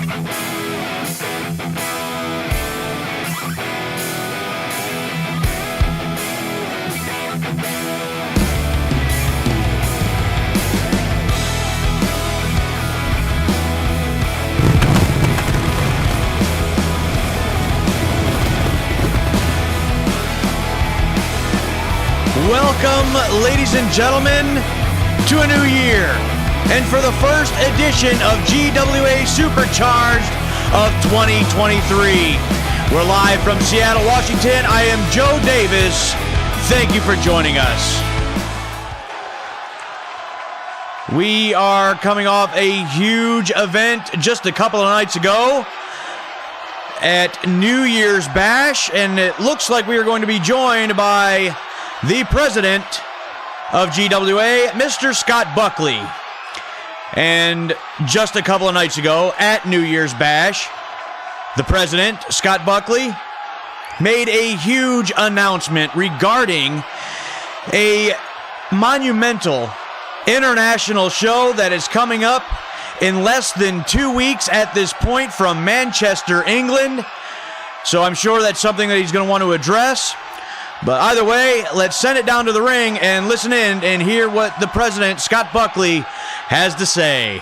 Welcome, ladies and gentlemen, to a new year, and for the first edition of GWA Supercharged of 2023. We're live from Seattle, Washington. I am Joe Davis. Thank you for joining us. We are coming off a huge event just a couple of nights ago at New Year's Bash, and it looks like we are going to be joined by the president of GWA, Mr. Scott Buckley. And just a couple of nights ago at New Year's Bash, the president, Scott Buckley, made a huge announcement regarding a monumental international show that is coming up in less than 2 weeks at this point from Manchester, England. So I'm sure that's something that he's going to want to address. But either way, let's send it down to the ring and listen in and hear what the president, Scott Buckley, has to say.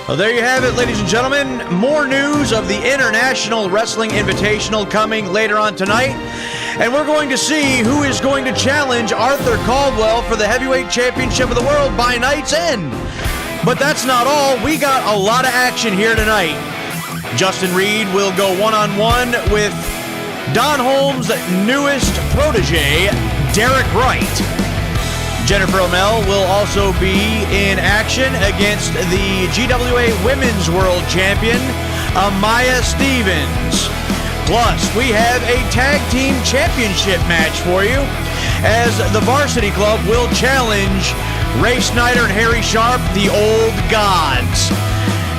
Well, there you have it, ladies and gentlemen. More news of the International Wrestling Invitational coming later on tonight. And we're going to see who is going to challenge Arthur Caldwell for the Heavyweight Championship of the World by night's end. But that's not all. We got a lot of action here tonight. Justin Reed will go one-on-one with Don Holmes' newest protege, Derek Wright. Jennifer O'Mell will also be in action against the GWA Women's World Champion, Amaya Stevens. Plus, we have a tag team championship match for you as the Varsity Club will challenge Ray Snyder and Harry Sharp, the Old Gods.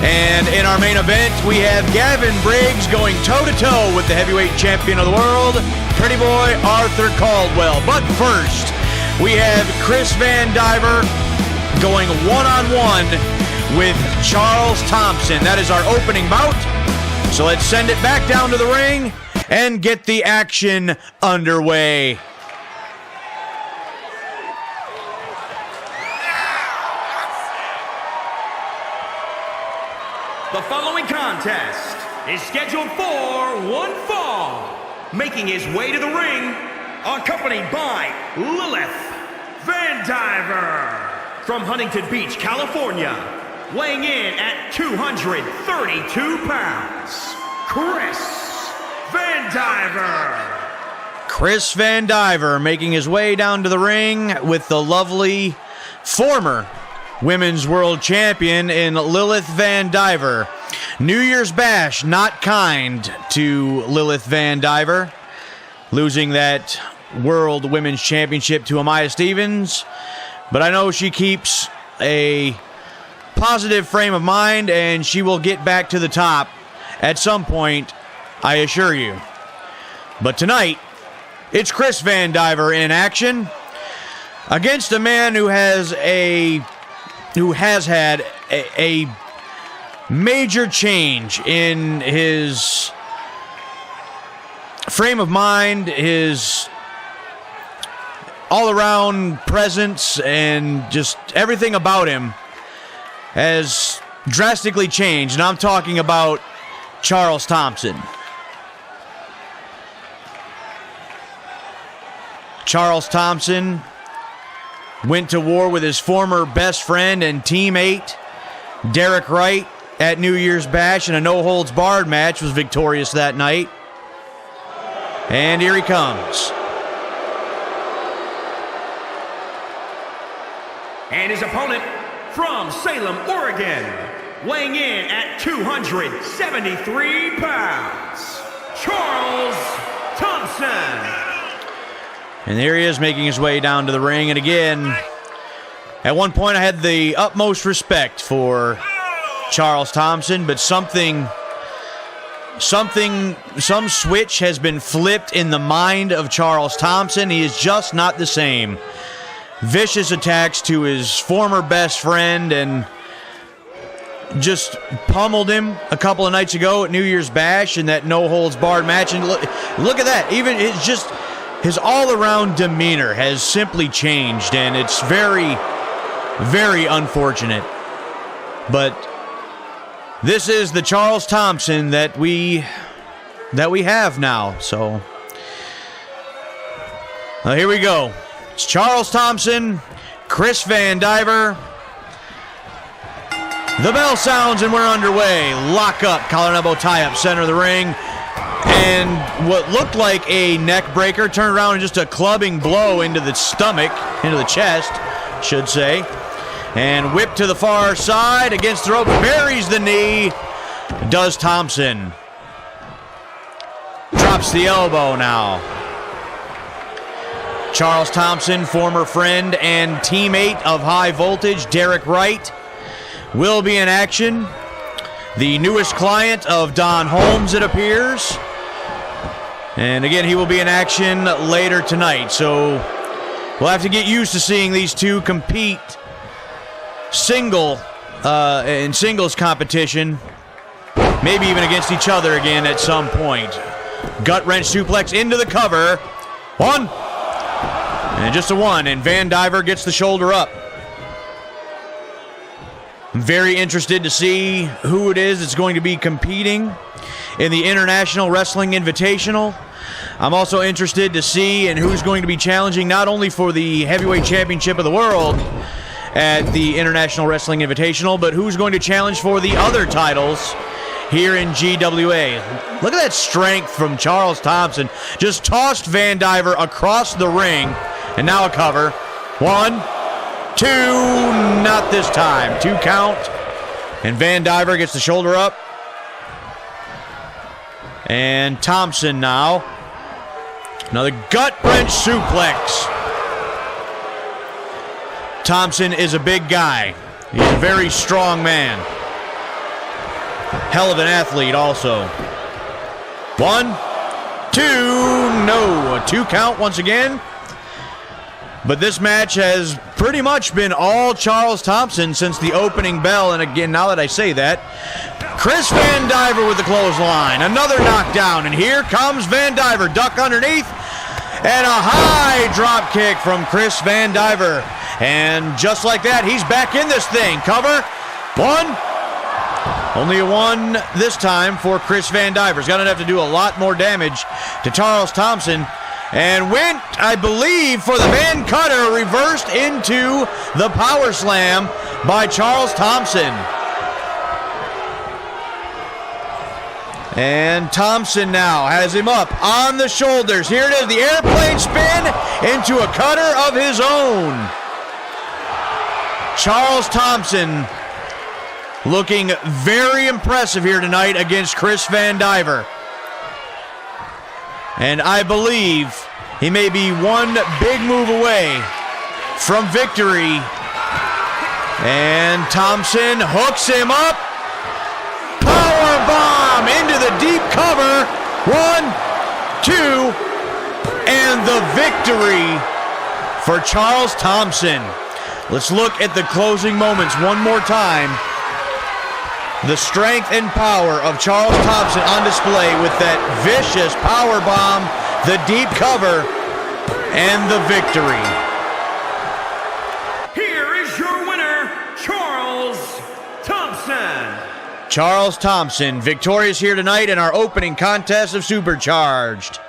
And in our main event, we have Gavin Briggs going toe-to-toe with the heavyweight champion of the world, Pretty Boy Arthur Caldwell. But first, we have Chris Van Diver going one-on-one with Charles Thompson. That is our opening bout. So let's send it back down to the ring and get the action underway. The following contest is scheduled for one fall. Making his way to the ring, accompanied by Lilith Van Diver from Huntington Beach, California, weighing in at 232 pounds, Chris Van Diver. Chris Van Diver making his way down to the ring with the lovely former Women's World Champion in Lilith Van Diver. New Year's Bash not kind to Lilith Van Diver, losing that World Women's Championship to Amaya Stevens, but I know she keeps a positive frame of mind and she will get back to the top at some point I assure you. But tonight, it's Chris Van Diver in action against a man who has had a major change in his frame of mind, his all-around presence, and just everything about him has drastically changed. And I'm talking about Charles Thompson. Charles Thompson went to war with his former best friend and teammate, Derek Wright, at New Year's Bash in a no-holds-barred match, was victorious that night. And here he comes. And his opponent from Salem, Oregon, weighing in at 273 pounds, Charles Thompson. And there he is, making his way down to the ring. And again, at one point I had the utmost respect for Charles Thompson, but some switch has been flipped in the mind of Charles Thompson. He is just not the same. Vicious attacks to his former best friend, and just pummeled him a couple of nights ago at New Year's Bash in that no-holds-barred match. And look at that. Even it's just his all-around demeanor has simply changed, and it's very, very unfortunate. But this is the Charles Thompson that we have now. So here we go. It's Charles Thompson, Chris Van Diver. The bell sounds and we're underway. Lock up, collar and elbow tie up, center of the ring. And what looked like a neck breaker turned around and just a clubbing blow into the stomach, into the chest, should say. And whipped to the far side against the rope, buries the knee, does Thompson. Drops the elbow now. Charles Thompson, former friend and teammate of High Voltage, Derek Wright, will be in action. The newest client of Don Holmes, it appears. And again, he will be in action later tonight. So we'll have to get used to seeing these two compete in singles competition, maybe even against each other again at some point. Gut wrench suplex into the cover. One. And just a one, and Van Diver gets the shoulder up. I'm very interested to see who it is that's going to be competing in the International Wrestling Invitational. I'm also interested to see and who's going to be challenging not only for the Heavyweight Championship of the World at the International Wrestling Invitational, but who's going to challenge for the other titles here in GWA. Look at that strength from Charles Thompson. Just tossed Van Diver across the ring. And now a cover. 1, 2, not this time. 2 count. And Van Diver gets the shoulder up. And Thompson now. Another gut wrench suplex. Thompson is a big guy. He's a very strong man. Hell of an athlete also. 1, 2, no. A 2 count once again. But this match has pretty much been all Charles Thompson since the opening bell. And again, now that I say that, Chris Van Diver with the clothesline. Another knockdown. And here comes Van Diver. Duck underneath. And a high drop kick from Chris Van Diver. And just like that, he's back in this thing. Cover. 1. Only a 1 this time for Chris Van Diver. He's going to have to do a lot more damage to Charles Thompson. And went, I believe, for the Van Cutter, reversed into the power slam by Charles Thompson. And Thompson now has him up on the shoulders. Here it is, the airplane spin into a cutter of his own. Charles Thompson looking very impressive here tonight against Chris Van Diver. And I believe he may be one big move away from victory. And Thompson hooks him up. Power bomb into the deep cover 1, 2, and the victory for Charles Thompson. Let's look at the closing moments one more time. The strength and power of Charles Thompson on display with that vicious power bomb, the deep cover, and the victory. Here is your winner, Charles Thompson. Charles Thompson, victorious here tonight in our opening contest of Supercharged.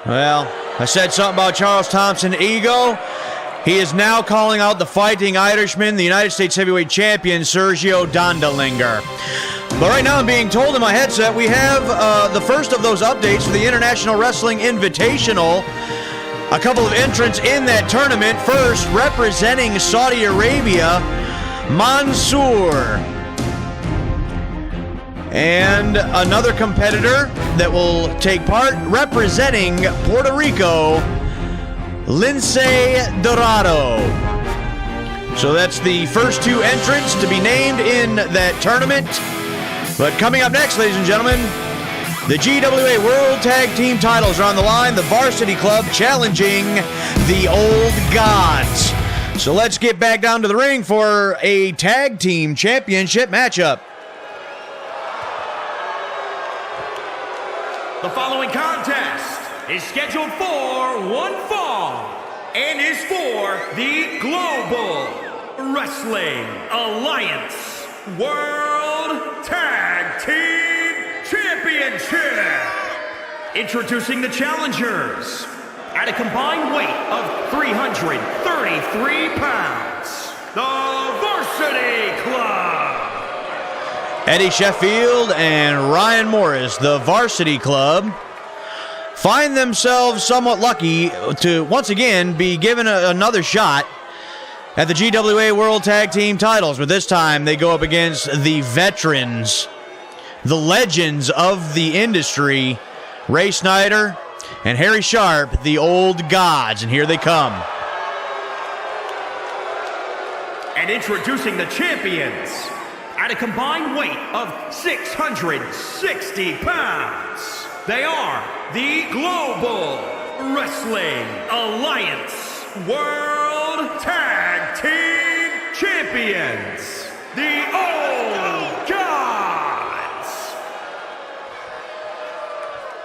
Well, I said something about Charles Thompson ego. He is now calling out the Fighting Irishman, the United States Heavyweight Champion, Sergio Dondalinger. But right now I'm being told in my headset we have the first of those updates for the International Wrestling Invitational. A couple of entrants in that tournament. First, representing Saudi Arabia, Mansoor. And another competitor that will take part representing Puerto Rico, Lince Dorado. So that's the first two entrants to be named in that tournament. But coming up next, ladies and gentlemen, the GWA World Tag Team titles are on the line. The Varsity Club challenging the Old Gods. So let's get back down to the ring for a Tag Team Championship matchup. The following contest is scheduled for one fall and is for the Global Wrestling Alliance World Tag Team Championship. Introducing the challengers at a combined weight of 333 pounds, the Varsity Club. Eddie Sheffield and Ryan Morris, the Varsity Club, find themselves somewhat lucky to once again be given another shot at the GWA World Tag Team titles, but this time they go up against the veterans, the legends of the industry, Ray Snyder and Harry Sharp, the Old Gods, and here they come. And introducing the champions at a combined weight of 660 pounds, they are the Global Wrestling Alliance World Tag Team Champions, the Old Gods.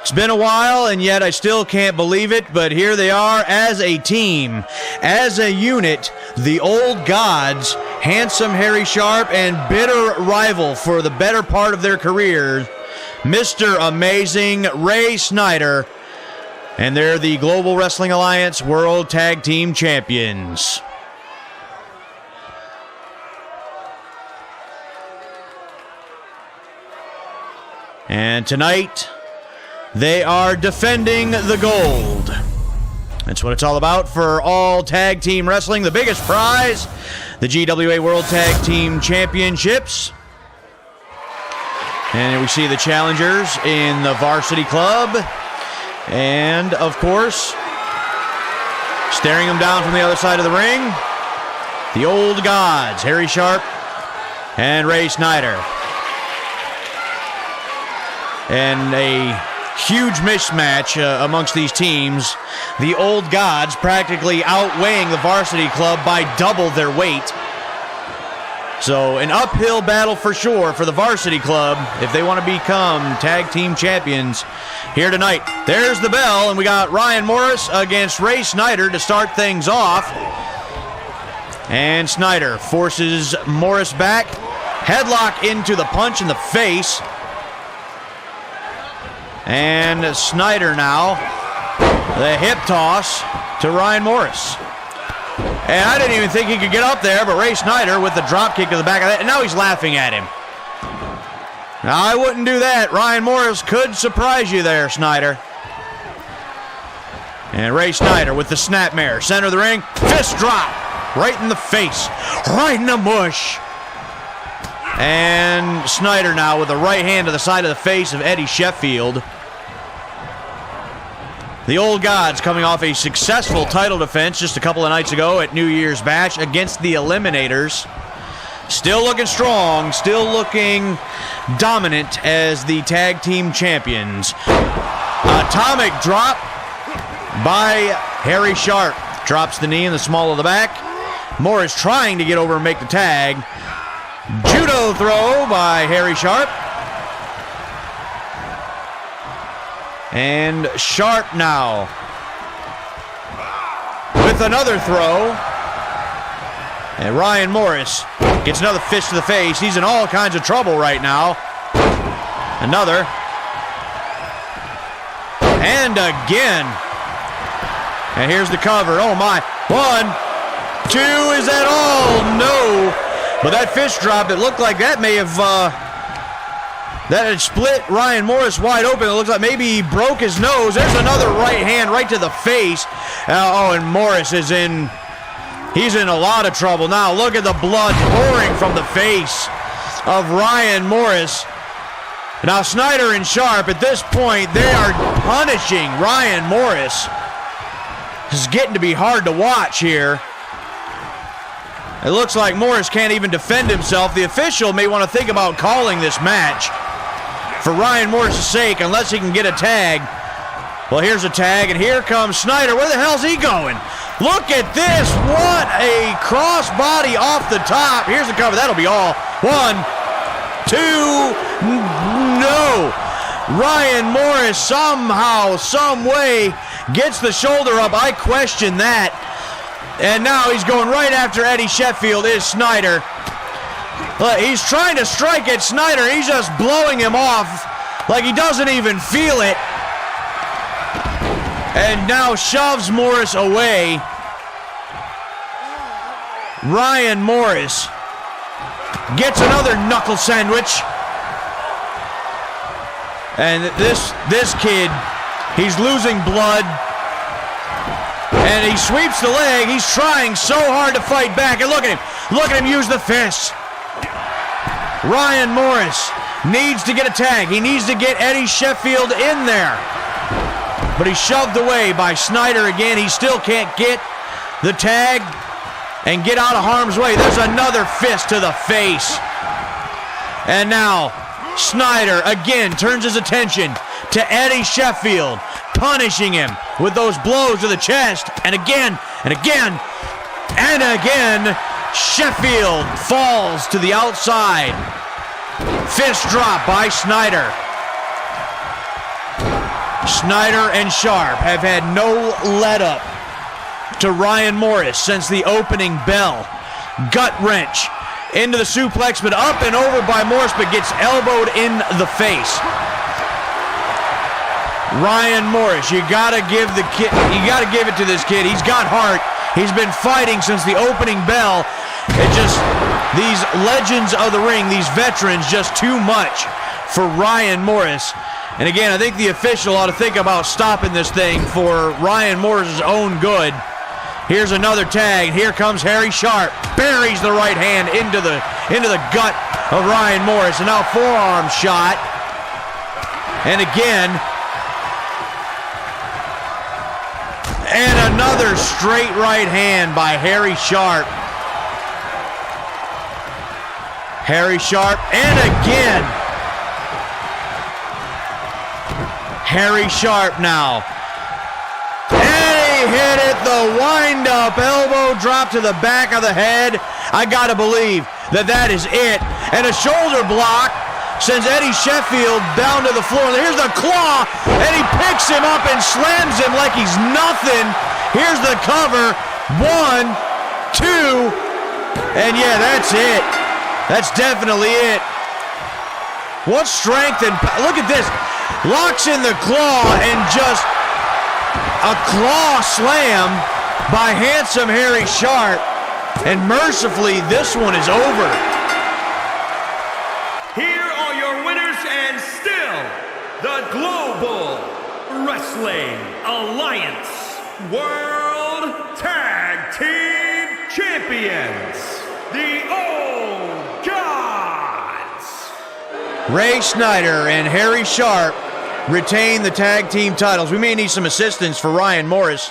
It's been a while, and yet I still can't believe it, but here they are as a team, as a unit, the Old Gods, handsome Harry Sharp and bitter rival for the better part of their careers, Mr. Amazing Ray Snyder, and they're the Global Wrestling Alliance World Tag Team Champions. And tonight, they are defending the gold. That's what it's all about for all tag team wrestling. The biggest prize, the GWA World Tag Team Championships. And here we see the challengers in the Varsity Club. And, of course, staring them down from the other side of the ring, the Old Gods, Harry Sharp and Ray Snyder. And a huge mismatch amongst these teams. The old gods practically outweighing the varsity club by double their weight. So an uphill battle for sure for the varsity club if they want to become tag team champions here tonight. There's the bell, and we got Ryan Morris against Ray Snyder to start things off. And Snyder forces Morris back. Headlock into the punch in the face. And Snyder now, the hip toss to Ryan Morris. And I didn't even think he could get up there, but Ray Snyder with the drop kick to the back of that, and now he's laughing at him. Now, I wouldn't do that. Ryan Morris could surprise you there, Snyder. And Ray Snyder with the snapmare. Center of the ring, fist drop. Right in the face. Right in the mush. And Snyder now with the right hand to the side of the face of Eddie Sheffield. The old gods coming off a successful title defense just a couple of nights ago at New Year's Bash against the Eliminators. Still looking strong, still looking dominant as the tag team champions. Atomic drop by Harry Sharp. Drops the knee in the small of the back. Morris trying to get over and make the tag. Judo throw by Harry Sharp. And Sharp now with another throw. And Ryan Morris gets another fist to the face. He's in all kinds of trouble right now. Another. And again. And here's the cover. Oh my. 1, 2, is that all? No. But that fist drop, it looked like that may have that had split Ryan Morris wide open. It looks like maybe he broke his nose. There's another right hand right to the face. And Morris is he's in a lot of trouble now. Look at the blood pouring from the face of Ryan Morris. Now Snyder and Sharp, at this point, they are punishing Ryan Morris. This is getting to be hard to watch here. It looks like Morris can't even defend himself. The official may want to think about calling this match for Ryan Morris' sake, unless he can get a tag. Well, here's a tag, and here comes Snyder. Where the hell's he going? Look at this. What a crossbody off the top. Here's the cover. That'll be all. 1, 2, no. Ryan Morris somehow, some way gets the shoulder up. I question that. And now he's going right after Eddie Sheffield is Snyder. He's trying to strike at Snyder. He's just blowing him off like he doesn't even feel it. And now shoves Morris away. Ryan Morris gets another knuckle sandwich. And this kid, he's losing blood. And he sweeps the leg. He's trying so hard to fight back. And look at him. Look at him use the fist. Ryan Morris needs to get a tag. He needs to get Eddie Sheffield in there. But he's shoved away by Snyder again. He still can't get the tag and get out of harm's way. There's another fist to the face. And now Snyder again turns his attention to Eddie Sheffield, punishing him with those blows to the chest. And again, and again, and again, Sheffield falls to the outside. Fist drop by Snyder. Snyder and Sharp have had no let up to Ryan Morris since the opening bell. Gut wrench into the suplex, but up and over by Morris, but gets elbowed in the face. Ryan Morris, you gotta give it to this kid. He's got heart. He's been fighting since the opening bell. It just, these legends of the ring, these veterans, just too much for Ryan Morris. And again, I think the official ought to think about stopping this thing for Ryan Morris' own good. Here's another tag. Here comes Harry Sharp. Buries the right hand into the gut of Ryan Morris. And now forearm shot. And again. And another straight right hand by Harry Sharp. Harry Sharp, and again. Harry Sharp now. And he hit it, the wind-up elbow drop to the back of the head. I gotta believe that that is it. And a shoulder block sends Eddie Sheffield down to the floor. Here's the claw, and he picks him up and slams him like he's nothing. Here's the cover. 1, 2, and yeah, that's it. That's definitely it. What strength and look at this. Locks in the claw and just a claw slam by handsome Harry Sharp. And mercifully, this one is over. Here are your winners and still the Global Wrestling Alliance World Tag Team Champions, the Old Gods. Ray Snyder and Harry Sharp retain the tag team titles. We may need some assistance for Ryan Morris.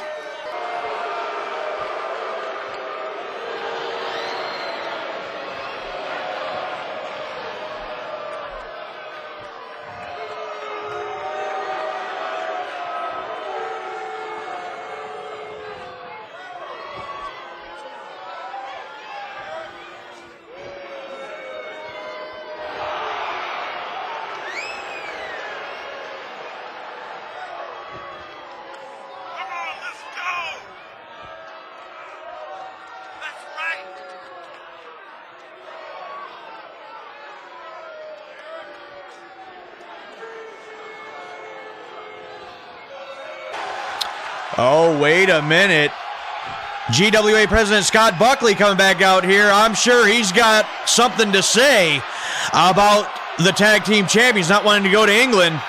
Oh, wait a minute. GWA President Scott Buckley coming back out here. I'm sure he's got something to say about the tag team champions not wanting to go to England.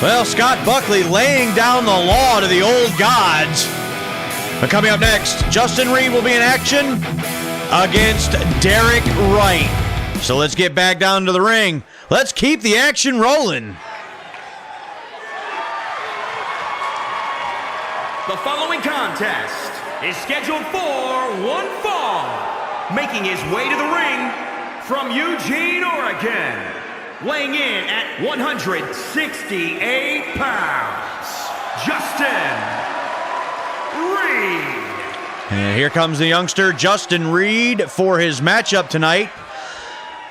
Well, Scott Buckley laying down the law to the old gods. But coming up next, Justin Reed will be in action against Derek Wright. So let's get back down to the ring. Let's keep the action rolling. The following contest is scheduled for one fall. Making his way to the ring from Eugene, Oregon. Weighing in at 168 pounds, Justin Reed. And here comes the youngster, Justin Reed, for his matchup tonight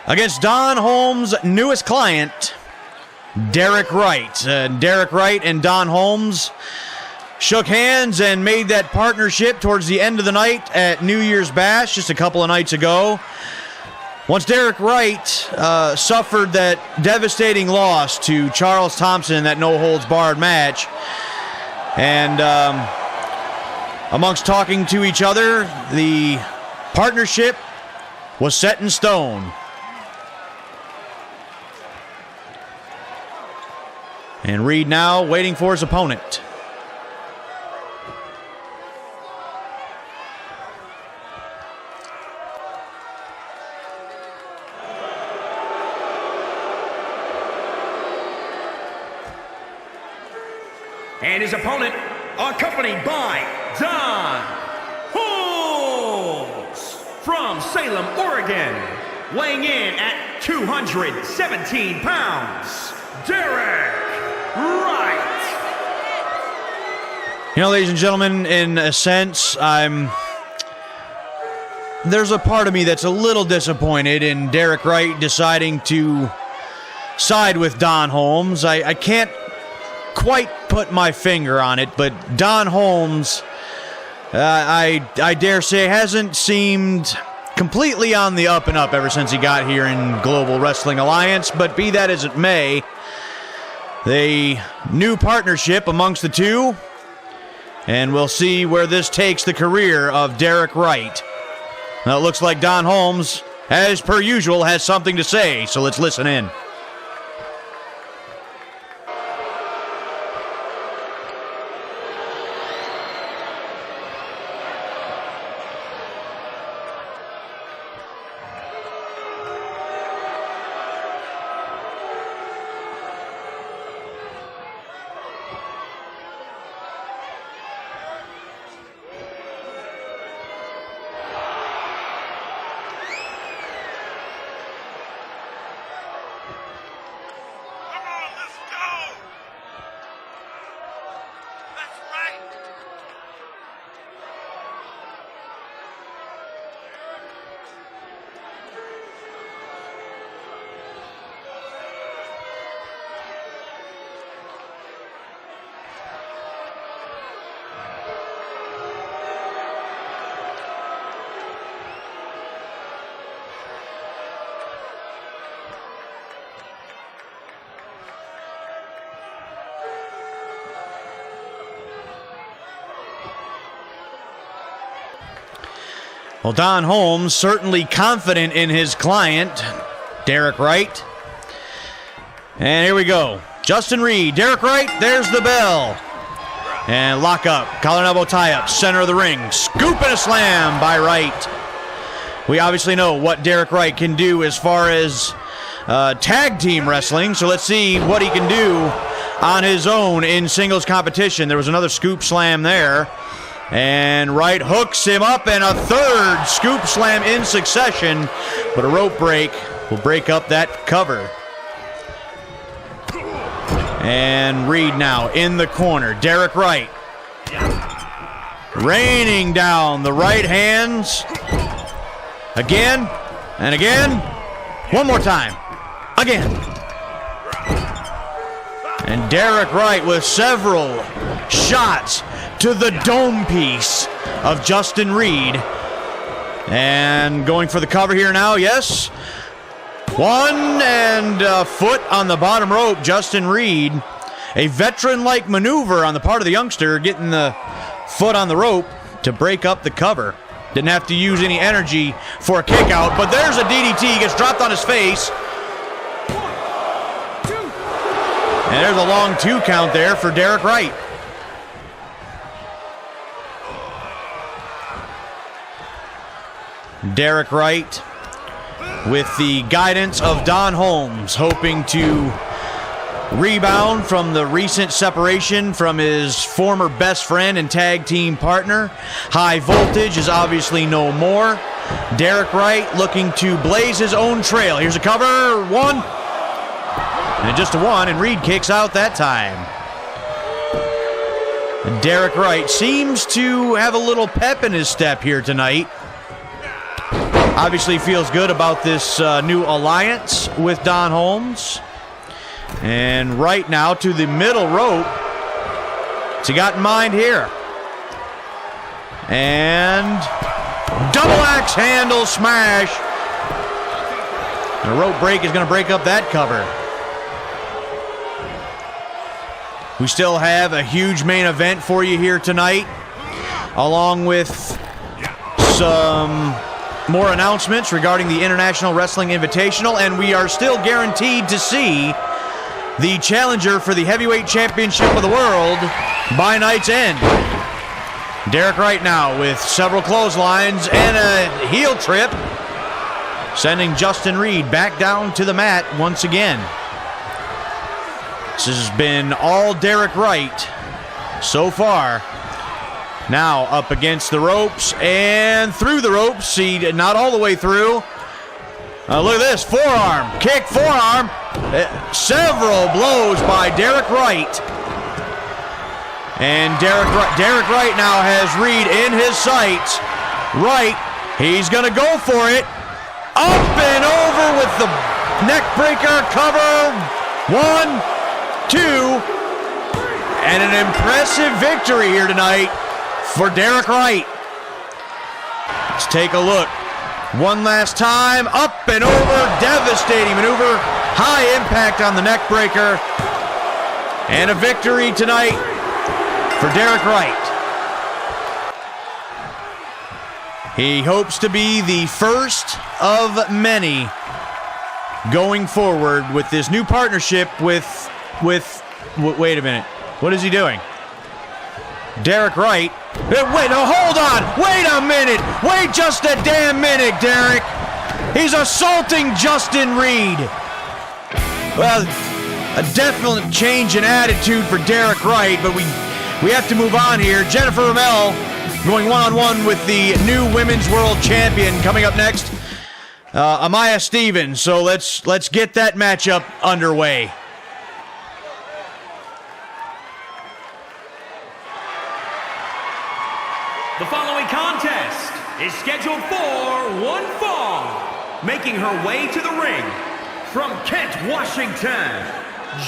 against Don Holmes' newest client, Derek Wright. Derek Wright and Don Holmes shook hands and made that partnership towards the end of the night at New Year's Bash just a couple of nights ago. Once Derek Wright suffered that devastating loss to Charles Thompson in that no-holds-barred match. And amongst talking to each other, the partnership was set in stone. And Reed now waiting for his opponent. And his opponent, accompanied by Don Holmes. From Salem, Oregon, weighing in at 217 pounds, Derek Wright. You know, ladies and gentlemen, in a sense, there's a part of me that's a little disappointed in Derek Wright deciding to side with Don Holmes. I can't quite put my finger on it, but Don Holmes, I dare say, hasn't seemed completely on the up and up ever since he got here in Global Wrestling Alliance. But be that as it may, the new partnership amongst the two, and we'll see where this takes the career of Derek Wright. Now it looks like Don Holmes, as per usual, has something to say, so let's listen in. Well, Don Holmes certainly confident in his client, Derek Wright. And here we go. Justin Reed, Derek Wright, there's the bell. And lock up, collar and elbow tie up, center of the ring. Scoop and a slam by Wright. We obviously know what Derek Wright can do as far as tag team wrestling, so let's see what he can do on his own in singles competition. There was another scoop slam there. And Wright hooks him up, and a third scoop slam in succession. But a rope break will break up that cover. And Reed now in the corner. Derek Wright raining down the right hands. Again and again. One more time. Again. And Derek Wright with several shots to the dome piece of Justin Reed. And going for the cover here now, yes. One and a foot on the bottom rope, Justin Reed. A veteran-like maneuver on the part of the youngster, getting the foot on the rope to break up the cover. Didn't have to use any energy for a kick out, but there's a DDT. He gets dropped on his face. And there's a long 2 count there for Derek Wright. Derek Wright, with the guidance of Don Holmes, hoping to rebound from the recent separation from his former best friend and tag team partner. High Voltage is obviously no more. Derek Wright looking to blaze his own trail. Here's a cover, 1. And just a 1, and Reed kicks out that time. Derek Wright seems to have a little pep in his step here tonight. Obviously feels good about this new alliance with Don Holmes. And right now to the middle rope. What's he got in mind here? And double axe handle smash. And a rope break is going to break up that cover. We still have a huge main event for you here tonight, along with some more announcements regarding the International Wrestling Invitational, and we are still guaranteed to see the challenger for the Heavyweight Championship of the World by night's end. Derek Wright now with several clotheslines and a heel trip, sending Justin Reed back down to the mat once again. This has been all Derek Wright so far. Now up against the ropes and through the ropes. See, not all the way through. Look at this, forearm, kick, forearm. Several blows by Derek Wright. And Derek Wright now has Reed in his sights. Wright, he's going to go for it. Up and over with the neck breaker cover. 1, 2, and an impressive victory here tonight for Derek Wright. Let's take a look. One last time, up and over, devastating maneuver, high impact on the neck breaker, and a victory tonight for Derek Wright. He hopes to be the first of many going forward with this new partnership with wait a minute. What is he doing? Derek Wright. Wait, no, hold on. Wait a minute. Wait just a damn minute, Derek. He's assaulting Justin Reed. Well, a definite change in attitude for Derek Wright, but we have to move on here. Jennifer Ramel going one-on-one with the new Women's World Champion. Coming up next, Amaya Stevens. So let's get that matchup underway. The following contest is scheduled for one fall. Making her way to the ring from Kent, Washington,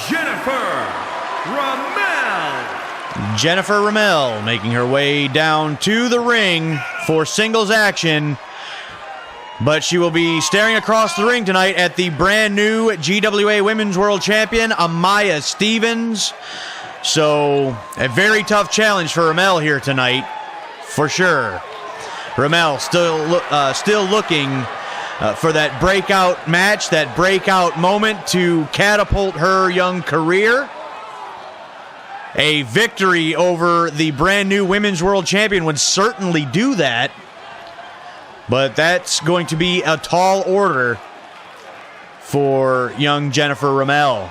Jennifer Ramel. Jennifer Ramel making her way down to the ring for singles action. But she will be staring across the ring tonight at the brand new GWA Women's World Champion, Amaya Stevens. So a very tough challenge for Ramel here tonight. For sure. Ramel still looking for that breakout match, that breakout moment to catapult her young career. A victory over the brand new Women's World Champion would certainly do that. But that's going to be a tall order for young Jennifer Ramel.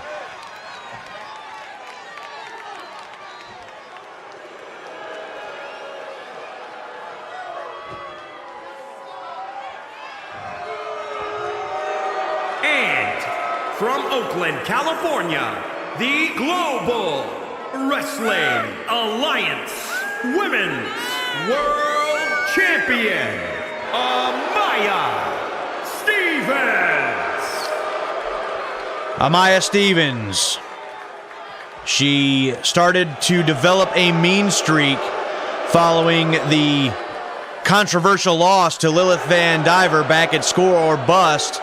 From Oakland, California, the Global Wrestling Alliance Women's World Champion, Amaya Stevens. Amaya Stevens. She started to develop a mean streak following the controversial loss to Lilith Van Diver back at Score or Bust.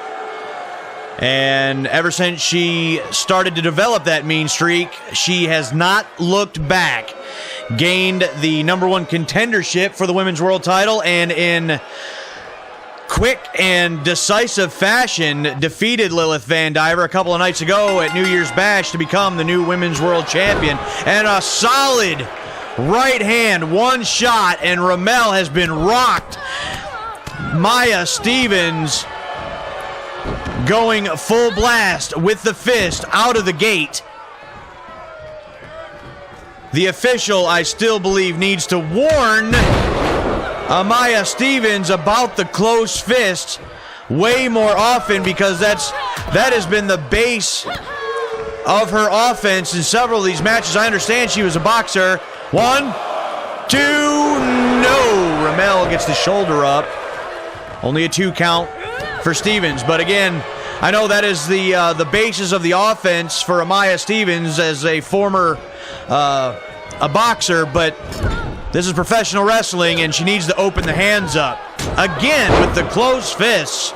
And ever since she started to develop that mean streak, she has not looked back. Gained the #1 contendership for the Women's World title, and in quick and decisive fashion defeated Lilith Van Diver a couple of nights ago at New Year's Bash to become the new Women's World Champion. And a solid right hand, one shot, and Ramel has been rocked. Amaya Stevens going full blast with the fist out of the gate. The official, I still believe, needs to warn Amaya Stevens about the closed fist way more often, because that has been the base of her offense in several of these matches. I understand she was a boxer. 1, 2, no. Ramel gets the shoulder up. Only a 2 count for Stevens, but again, I know that is the basis of the offense for Amaya Stevens as a former a boxer, but this is professional wrestling, and she needs to open the hands up again with the closed fists.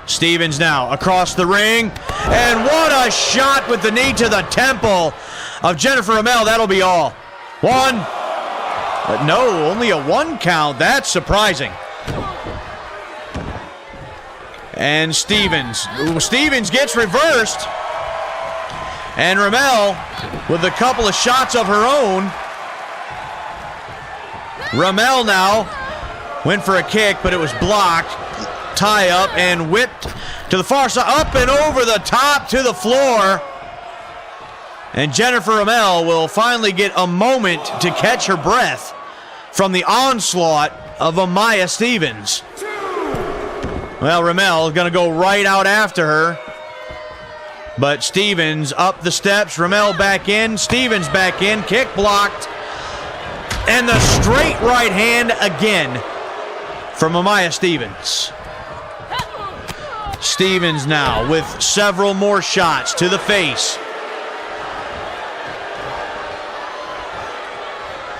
Stevens now across the ring, and what a shot with the knee to the temple of Jennifer Ramel. That'll be all. 1, but no, only a 1 count. That's surprising. And Stevens gets reversed. And Ramel with a couple of shots of her own. Ramel now went for a kick, but it was blocked. Tie up and whipped to the far side. Up and over the top to the floor. And Jennifer Ramel will finally get a moment to catch her breath from the onslaught of Amaya Stevens. Well, Ramel is going to go right out after her. But Stevens up the steps, Ramel back in, Stevens back in, kick blocked. And the straight right hand again from Amaya Stevens. Stevens now with several more shots to the face.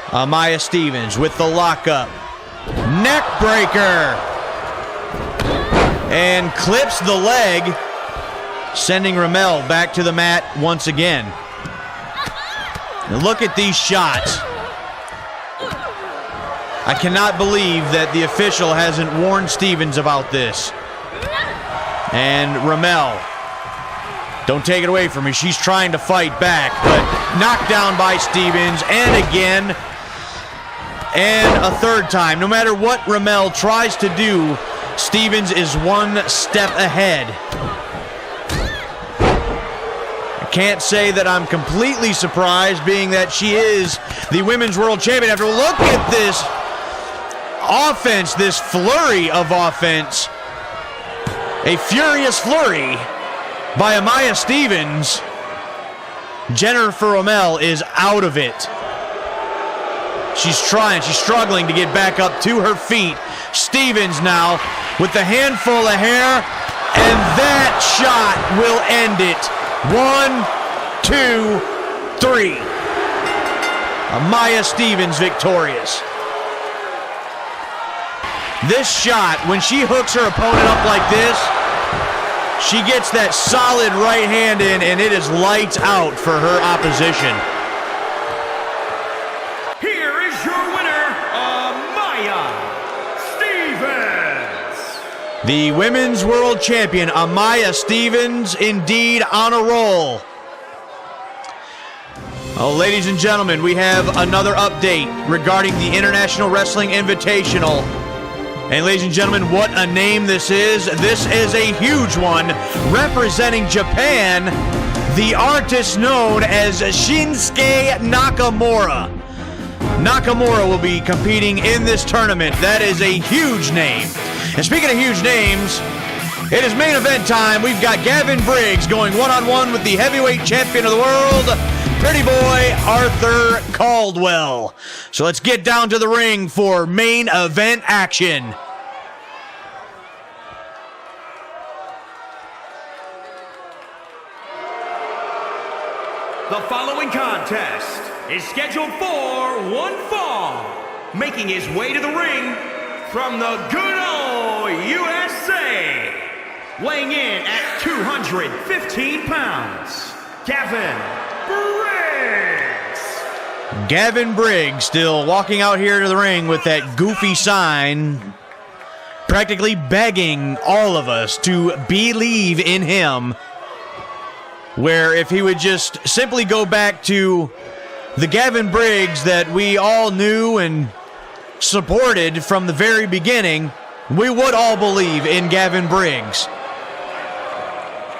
Amaya Stevens with the lockup. Neck breaker. And clips the leg, sending Ramel back to the mat once again. And look at these shots. I cannot believe that the official hasn't warned Stevens about this. And Ramel, don't take it away from me. She's trying to fight back, but knocked down by Stevens, and again, and a third time. No matter what Ramel tries to do, Stevens is one step ahead. I can't say that I'm completely surprised, being that she is the Women's World Champion. After look at this offense, this flurry of offense. A furious flurry by Amaya Stevens. Jennifer Ramel is out of it. She's trying, she's struggling to get back up to her feet. Stevens now with the handful of hair, and that shot will end it. 1, 2, 3. Amaya Stevens victorious. This shot, when she hooks her opponent up like this, she gets that solid right hand in, and it is lights out for her opposition. Here is your winner, Amaya Stevens. The Women's World Champion, Amaya Stevens, indeed on a roll. Oh, ladies and gentlemen, we have another update regarding the International Wrestling Invitational. And ladies and gentlemen, what a name this is. This is a huge one, representing Japan, the artist known as Shinsuke Nakamura. Nakamura will be competing in this tournament. That is a huge name. And speaking of huge names, it is main event time. We've got Gavin Briggs going one-on-one with the heavyweight champion of the world, pretty boy Arthur Caldwell. So let's get down to the ring for main event action. The following contest is scheduled for one fall. Making his way to the ring from the good old USA. Weighing in at 215 pounds, Gavin Briggs. Gavin Briggs still walking out here to the ring with that goofy sign, practically begging all of us to believe in him, where if he would just simply go back to the Gavin Briggs that we all knew and supported from the very beginning, we would all believe in Gavin Briggs.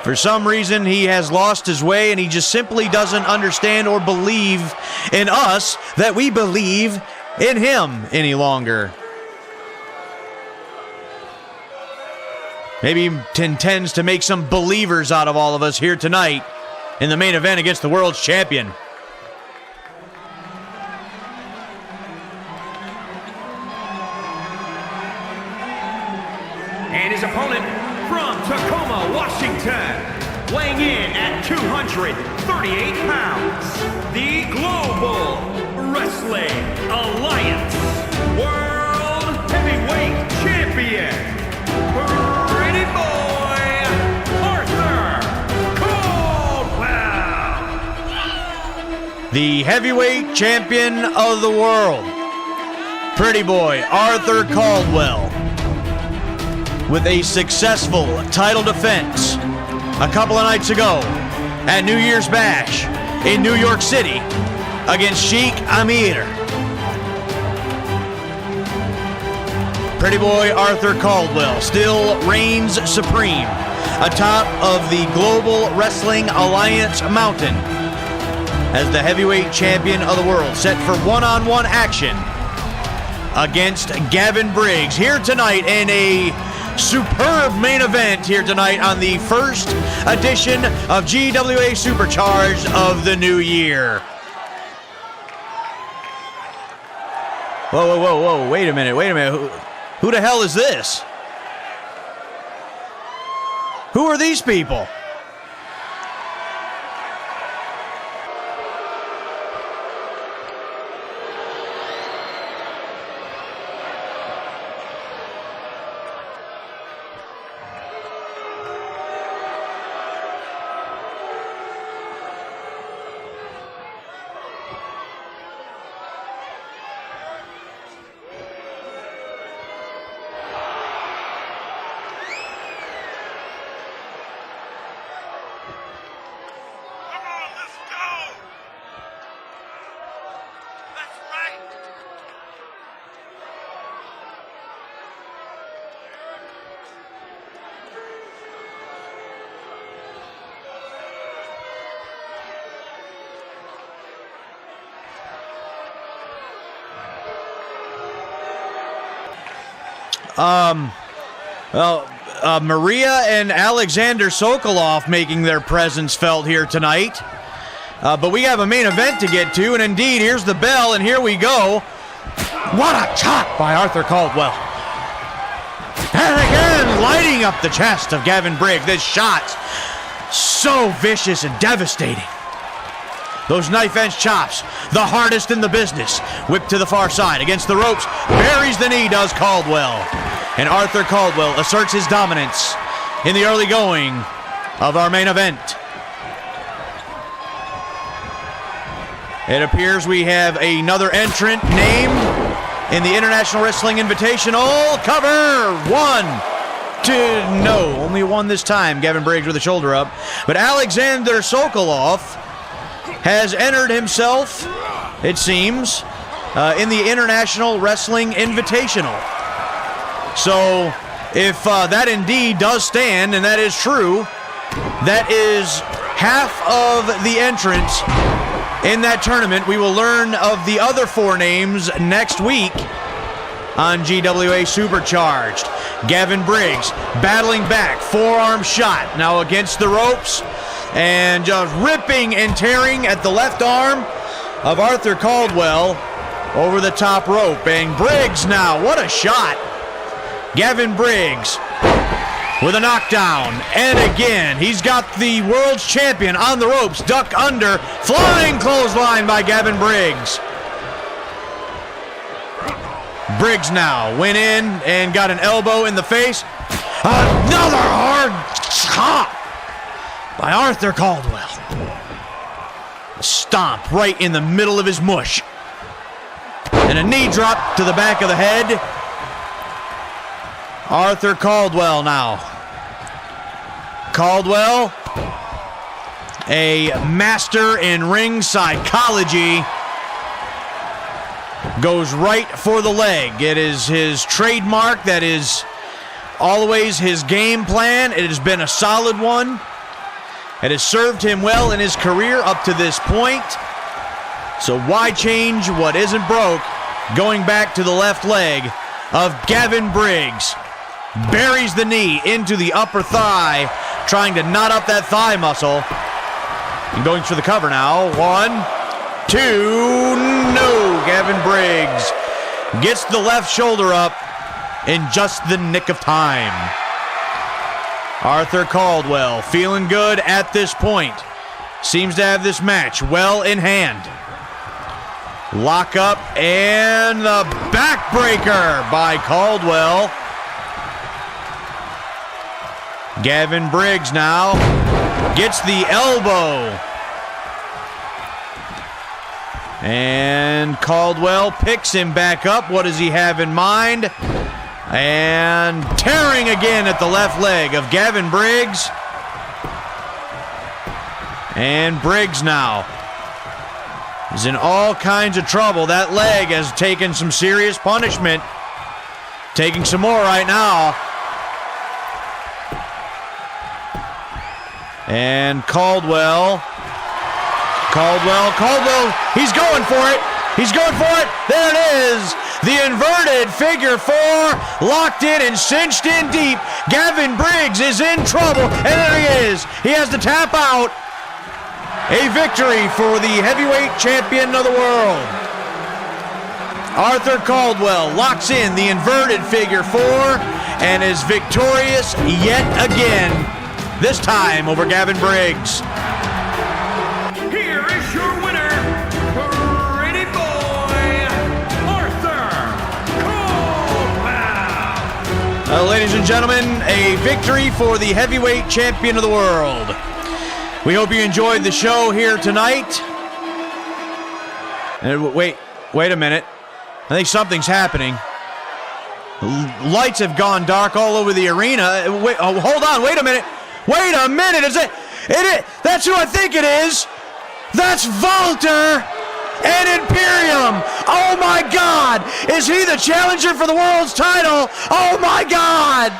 For some reason, he has lost his way, and he just simply doesn't understand or believe in us that we believe in him any longer. Maybe he intends to make some believers out of all of us here tonight in the main event against the world's champion. And his opponent from Tacoma, Washington, weighing in at 238 pounds, the Global Wrestling Alliance World Heavyweight Champion, pretty boy Arthur Caldwell. The heavyweight champion of the world, pretty boy Arthur Caldwell, with a successful title defense a couple of nights ago at New Year's Bash in New York City against Sheik Amir. Pretty boy Arthur Caldwell still reigns supreme atop of the Global Wrestling Alliance mountain. as the heavyweight champion of the world, set for one-on-one action against Gavin Briggs here tonight in a superb main event here tonight on the first edition of GWA Supercharged of the new year. Whoa, whoa, whoa, whoa, wait a minute. Who the hell is this? Who are these people? Maria and Alexander Sokolov making their presence felt here tonight. But we have a main event to get to, and indeed, here's the bell, and here we go. What a chop by Arthur Caldwell. And again, lighting up the chest of Gavin Briggs. This shot, so vicious and devastating. Those knife-edge chops, the hardest in the business. Whipped to the far side, against the ropes. Buries the knee, does Caldwell. And Arthur Caldwell asserts his dominance in the early going of our main event. It appears we have another entrant named in the International Wrestling Invitational. Cover! One, two, no, only one this time. Gavin Briggs with a shoulder up. But Alexander Sokolov has entered himself, it seems, in the International Wrestling Invitational. So, if that indeed does stand, and that is true, that is half of the entrants in that tournament. We will learn of the other four names next week on GWA Supercharged. Gavin Briggs battling back, forearm shot, now against the ropes, and just ripping and tearing at the left arm of Arthur Caldwell over the top rope. And Briggs now, what a shot. Gavin Briggs with a knockdown, and again, he's got the world's champion on the ropes, duck under, flying clothesline by Gavin Briggs. Briggs now went in and got an elbow in the face. Another hard chop by Arthur Caldwell. A stomp right in the middle of his mush. And a knee drop to the back of the head. Arthur Caldwell now. Caldwell, a master in ring psychology, goes right for the leg. It is his trademark. That is always his game plan. It has been a solid one. It has served him well in his career up to this point. So why change what isn't broke? Going back to the left leg of Gavin Briggs. Buries the knee into the upper thigh, trying to knot up that thigh muscle. And going for the cover now. 1, 2, no. Gavin Briggs gets the left shoulder up in just the nick of time. Arthur Caldwell feeling good at this point. Seems to have this match well in hand. Lock up and the backbreaker by Caldwell. Gavin Briggs now gets the elbow. And Caldwell picks him back up. What does he have in mind? And tearing again at the left leg of Gavin Briggs. And Briggs now is in all kinds of trouble. That leg has taken some serious punishment. Taking some more right now. And Caldwell Caldwell, he's going for it. He's going for it. There it is. The inverted figure four, locked in and cinched in deep. Gavin Briggs is in trouble, and there he is. He has to tap out. A victory for the heavyweight champion of the world. Arthur Caldwell locks in the inverted figure four and is victorious yet again, this time over Gavin Briggs. Here is your winner, pretty boy, Arthur Caldwell. Ladies and gentlemen, a victory for the heavyweight champion of the world. We hope you enjoyed the show here tonight. And wait a minute. I think something's happening. Lights have gone dark all over the arena. Hold on, wait a minute. Wait a minute, is it? That's who I think it is. That's Walter and Imperium. Oh my God, is he the challenger for the world's title? Oh my God.